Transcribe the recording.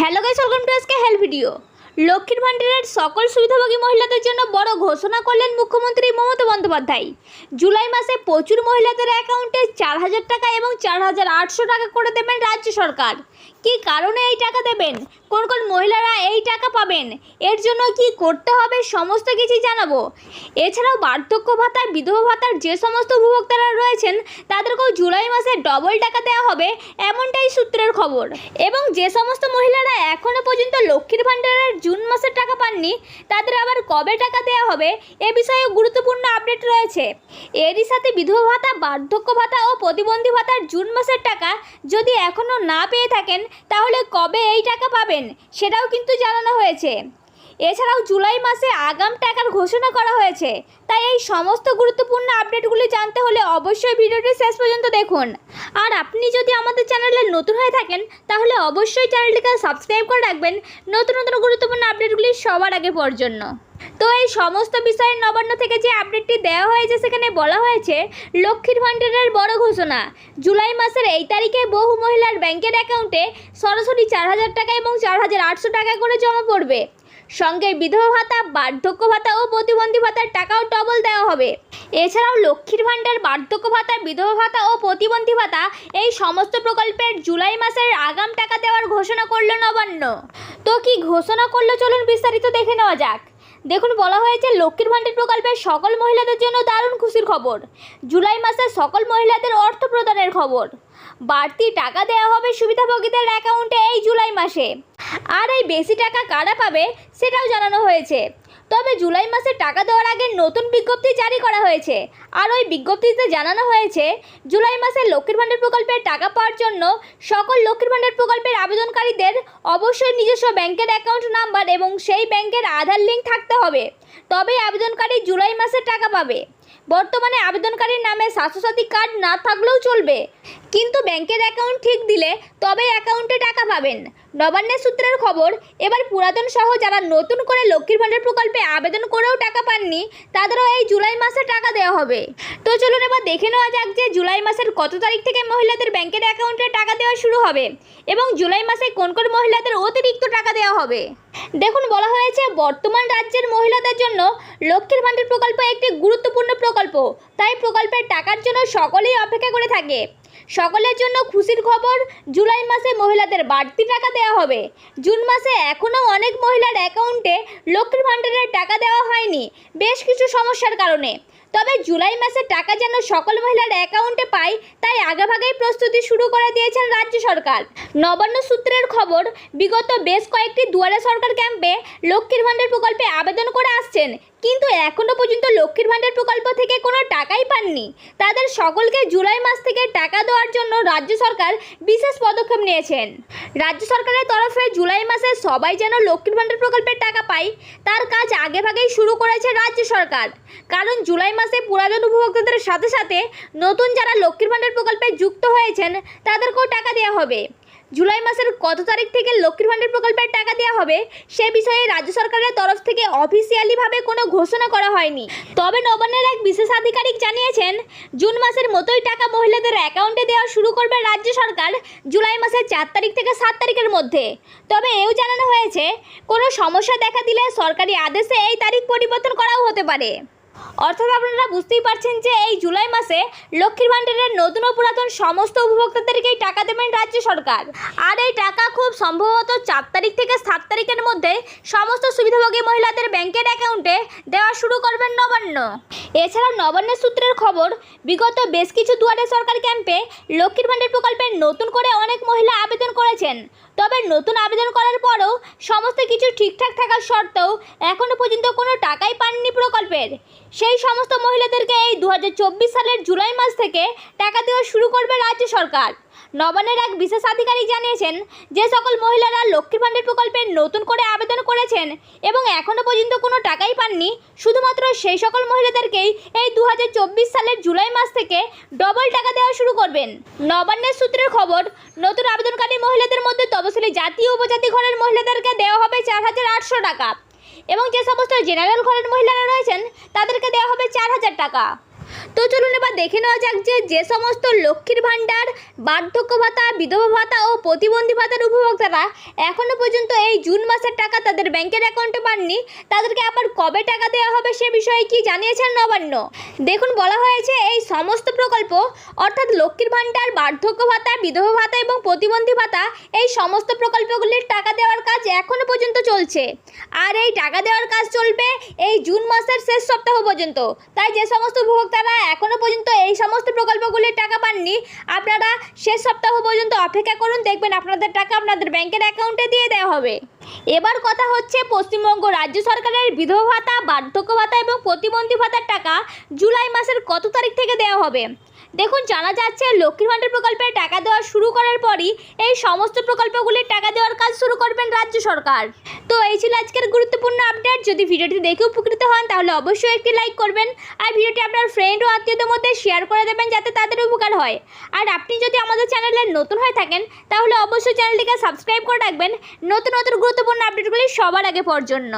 Hello guys, welcome to আজকে help video. লক্ষ্মীর ভান্ডারের সকল সুবিধাভোগী মহিলাদের জন্য বড় ঘোষণা করলেন মুখ্যমন্ত্রী মমতা বন্দ্যোপাধ্যায়। জুলাই মাসে প্রচুর মহিলাদের অ্যাকাউন্টে 4,000 টাকা এবং 4,800 টাকা করে দেবেন রাজ্য সরকার। কী কারণে এই টাকা দেবেন, কোন কোন মহিলারা এই টাকা পাবেন, এর জন্য কি করতে হবে সমস্ত কিছু জানাবো। এছাড়াও বার্ধক্য ভাতা, বিধবা ভাতার যে সমস্ত উপভোক্তারা রয়েছেন তাদেরকেও জুলাই মাসে ডবল টাকা দেওয়া হবে, এমনটাই সূত্রের খবর। এবং যে সমস্ত মহিলারা এখনও পর্যন্ত লক্ষ্মীর ভান্ডারের জুন মাসের টাকা পাননি তাদের আবার কবে টাকা দেওয়া হবে এ বিষয়ে গুরুত্বপূর্ণ আপডেট রয়েছে। এরই সাথে বিধবা ভাতা, বার্ধক্য ভাতা ও প্রতিবন্ধী ভাতার জুন মাসের টাকা যদি এখনও না পেয়ে থাকেন তাহলে কবে এই টাকা পাবেন সেটাও কিন্তু জানানো হয়েছে। এছাড়াও জুলাই মাসে আগাম টাকার ঘোষণা করা হয়েছে। তাই এই সমস্ত গুরুত্বপূর্ণ আপডেটগুলি জানতে হলে অবশ্যই ভিডিওটি শেষ পর্যন্ত দেখুন। আর আপনি যদি আমাদের চ্যানেলে নতুন হয়ে থাকেন তাহলে অবশ্যই চ্যানেলটিকে সাবস্ক্রাইব করে রাখবেন নতুন নতুন গুরুত্বপূর্ণ আপডেটগুলি সবার আগে পাওয়ার জন্য। তো এই সমস্ত বিষয়ে নবান্ন থেকে যে আপডেটটি দেওয়া হয়েছে সেখানে বলা হয়েছে লক্ষ্মীর ভান্ডারের বড় ঘোষণা। জুলাই মাসের এই তারিখে বহু মহিলার ব্যাংকের অ্যাকাউন্টে সরাসরি 4,000 টাকা এবং 4,800 টাকা করে জমা পড়বে। সঙ্গে বিধবা ভাতা, বার্ধক্য ভাতা ও প্রতিবন্ধী ভাতার টাকাও ডবল দেওয়া হবে। এছাড়াও লক্ষ্মীর ভান্ডার, বার্ধক্য ভাতা, বিধবা ভাতা ও প্রতিবন্ধী ভাতা এই সমস্ত প্রকল্পের জুলাই মাসের আগাম টাকা দেওয়ার ঘোষণা করল নবান্ন। তো কি ঘোষণা করলো চলুন বিস্তারিত দেখে নেওয়া যাক। দেখুন, বলা হয়েছে লক্ষ্মীর ভান্ডার প্রকল্পের সকল মহিলাদের জন্য দারুণ খুশির খবর। জুলাই মাসে সকল মহিলাদের অর্থ প্রদানের খবর। বাড়তি টাকা দেওয়া হবে সুবিধাভোগীদের অ্যাকাউন্টে এই জুলাই মাসে। আর এই বেশি টাকা কারা পাবে সেটাও জানানো হয়েছে। তবে জুলাই মাসে টাকা দেওয়ার আগে নতুন বিজ্ঞপ্তি জারি করা হয়েছে। আর ওই বিজ্ঞপ্তিতে জানানো হয়েছে জুলাই মাসে লক্ষ্মীর ভান্ডার প্রকল্পের টাকা পাওয়ার জন্য সকল লক্ষ্মীর ভান্ডার প্রকল্পের আবেদনকারীদের অবশ্যই নিজস্ব ব্যাংকের অ্যাকাউন্ট নাম্বার এবং সেই ব্যাংকের আধার লিঙ্ক থাকতে হবে, তবেই আবেদনকারী জুলাই মাসে টাকা পাবে। বর্তমানে আবেদনকারীর নামে স্বাস্থ্যসাথী কার্ড না থাকলেও চলবে, কিন্তু ব্যাংকের অ্যাকাউন্ট ঠিক দিলে তবেই অ্যাকাউন্টে টাকা পাবেন। নবান্নের সূত্রের খবর, এবার পুরাতন সহ যারা নতুন করে লক্ষ্মীর ভান্ডার প্রকল্পে আবেদন করেও টাকা পাননি তাদেরও এই জুলাই মাসে টাকা দেওয়া হবে। তো চলুন এবার দেখে নেওয়া যাক যে জুলাই মাসের কত তারিখ থেকে মহিলাদের ব্যাংকের অ্যাকাউন্টে টাকা দেওয়া শুরু হবে এবং জুলাই মাসে কোন কোন মহিলাদের অতিরিক্ত টাকা দেওয়া হবে। দেখুন, বলা হয়েছে বর্তমান রাজ্যের মহিলাদের জন্য লক্ষ্মীর ভান্ডার প্রকল্প একটি গুরুত্বপূর্ণ প্রকল্প, তাই প্রকল্পের টাকার জন্য সকলেই অপেক্ষা করে থাকে। সকলের জন্য খুশির খবর, জুলাই মাসে মহিলাদের বাড়তি টাকা দেওয়া হবে। জুন মাসে এখনও অনেক মহিলার অ্যাকাউন্টে লক্ষ্মীর ভান্ডারের টাকা দেওয়া হয়নি বেশ কিছু সমস্যার কারণে। তবে জুলাই মাসে টাকা যেন সকল মহিলার অ্যাকাউন্টে পায় তাই আগেভাগেই প্রস্তুতি শুরু করে দিয়েছেন রাজ্য সরকার। নবান্ন সূত্রের খবর, বিগত বেশ কয়েকটি দুয়ারে সরকার ক্যাম্পে লক্ষ্মীর ভান্ডার প্রকল্পে আবেদন করে আসছেন, কিন্তু এখনও পর্যন্ত লক্ষ্মীর ভান্ডার প্রকল্প থেকে কোনো টাকাই পাননি। তাদের সকলকে জুলাই মাস থেকে টাকা দেওয়ার জন্য রাজ্য সরকার বিশেষ পদক্ষেপ নিয়েছেন। রাজ্য সরকারের তরফে জুলাই মাসে সবাই যেন লক্ষ্মীর ভান্ডার প্রকল্পের টাকা পায় তার কাজ আগেভাগেই শুরু করেছে রাজ্য সরকার। কারণ জুলাই মাসে পুরাতন উপভোক্তাদের সাথে সাথে নতুন যারা লক্ষ্মীর ভান্ডার প্রকল্পে যুক্ত হয়েছেন তাদেরকেও টাকা দেওয়া হবে। জুলাই মাসের কত তারিখ থেকে লক্ষ্মীর ভান্ডার প্রকল্পের টাকা দেওয়া হবে সে বিষয়ে রাজ্য সরকারের তরফ থেকে অফিসিয়ালিভাবে কোনো ঘোষণা করা হয়নি। তবে নবান্নের এক বিশেষ আধিকারিক জানিয়েছেন জুন মাসের মতোই টাকা মহিলাদের অ্যাকাউন্টে দেওয়া শুরু করবে রাজ্য সরকার জুলাই মাসের 4 তারিখ থেকে 7 তারিখের মধ্যে। তবে এও জানানো হয়েছে কোনো সমস্যা দেখা দিলে সরকারি আদেশে এই তারিখ পরিবর্তন করাও হতে পারে। অর্থাৎ আপনারা বুঝতেই পারছেন যে এই জুলাই মাসে লক্ষ্মীর ভান্ডারের নতুন ও পুরাতন সমস্ত উপভোক্তাদেরকেই টাকা দেবেন রাজ্য সরকার। আর এই টাকা খুব সম্ভবত 4 তারিখ থেকে 7 তারিখের মধ্যে সমস্ত সুবিধাভোগী মহিলাদের ব্যাংকের অ্যাকাউন্টে দেওয়া শুরু করবেন নবান্ন। এছাড়াও নবান্নের সূত্রের খবর, বিগত বেশ কিছু দুয়ারে সরকার ক্যাম্পে লক্ষ্মীর ভান্ডার প্রকল্পে নতুন করে অনেক মহিলা আবেদন করেছেন। তবে নতুন আবেদন করার পরও সমস্ত কিছু ঠিকঠাক থাকার সত্ত্বেও এখনও পর্যন্ত কোনো টাকাই পাননি প্রকল্পের। সেই সমস্ত মহিলাদেরকে এই 2024 সালের জুলাই মাস থেকে টাকা দেওয়া শুরু করবে রাজ্য সরকার। নবান্নের এক বিশেষ আধিকারিক জানিয়েছেন যে সকল মহিলারা লক্ষ্মীর ভান্ডার প্রকল্পে নতুন করে আবেদন করেছেন এবং এখনও পর্যন্ত কোনো টাকাই পাননি, শুধুমাত্র সেই সকল মহিলাদেরকেই এই 2024 সালের জুলাই মাস থেকে ডবল টাকা দেওয়া শুরু করবেন। নবান্নের সূত্রের খবর, নতুন আবেদনকারী মহিলাদের মধ্যে তফসিলি জাতি ও উপজাতি ঘরের মহিলাদেরকে দেওয়া হবে 4,800 টাকা এবং যে সমস্ত জেনারেল ঘরের মহিলারা রয়েছেন তাদেরকে দেওয়া হবে 4,000 টাকা। তো চলুন এবার দেখে নেওয়া যাক যে সমস্ত লক্ষ্মীর ভাণ্ডার, বার্ধক্য ভাতা, বিধবা ভাতা ও প্রতিবন্ধী ভাতার উপভোক্তারা এখনও পর্যন্ত এই জুন মাসের টাকা তাদের ব্যাংকের অ্যাকাউন্টে পাননি, তাদেরকে আবার কবে টাকা দেওয়া হবে সে বিষয়ে কি জানিয়েছেন নবান্ন। দেখুন, বলা হয়েছে এই সমস্ত প্রকল্প অর্থাৎ লক্ষ্মীর ভাণ্ডার, বার্ধক্য ভাতা, বিধবা ভাতা এবং প্রতিবন্ধী ভাতা, এই সমস্ত প্রকল্পগুলির টাকা দেওয়ার কাজ এখনও পর্যন্ত চলছে। আর এই টাকা দেওয়ার কাজ চলবে এই জুন মাসের শেষ সপ্তাহ পর্যন্ত। তাই যে সমস্ত উপভোক্তারা এখনও পর্যন্ত এই সমস্ত প্রকল্পগুলির টাকা পাননি, আপনারা শেষ সপ্তাহ পর্যন্ত অপেক্ষা করুন, দেখবেন আপনাদের টাকা আপনাদের ব্যাংকের অ্যাকাউন্টে দিয়ে দেওয়া হবে। এবার কথা হচ্ছে পশ্চিমবঙ্গ রাজ্য সরকারের বিধবা ভাতা, বার্ধক্য ভাতা এবং প্রতিবন্ধী ভাতার টাকা জুলাই মাসের কত তারিখ থেকে দেওয়া হবে। দেখুন, জানা যাচ্ছে লক্ষ্মীর ভাণ্ডার প্রকল্পে টাকা দেওয়া শুরু করার পরই এই সমস্ত প্রকল্পগুলির টাকা দেওয়ার কাজ শুরু করবেন রাজ্য সরকার। তো এই ছিল আজকের গুরুত্বপূর্ণ আপডেট। যদি ভিডিওটি দেখে উপকৃত হন তাহলে অবশ্যই একটি লাইক করবেন, আর ভিডিওটি আপনার ফ্রেন্ড ও আত্মীয়দের মধ্যে শেয়ার করে দেবেন যাতে তাদের উপকার হয়। আর আপনি যদি আমাদের চ্যানেলে নতুন হয়ে থাকেন তাহলে অবশ্যই চ্যানেলটিকে সাবস্ক্রাইব করে রাখবেন নতুন নতুন গুরুত্বপূর্ণ আপডেটগুলি সবার আগে পাওয়ার জন্য।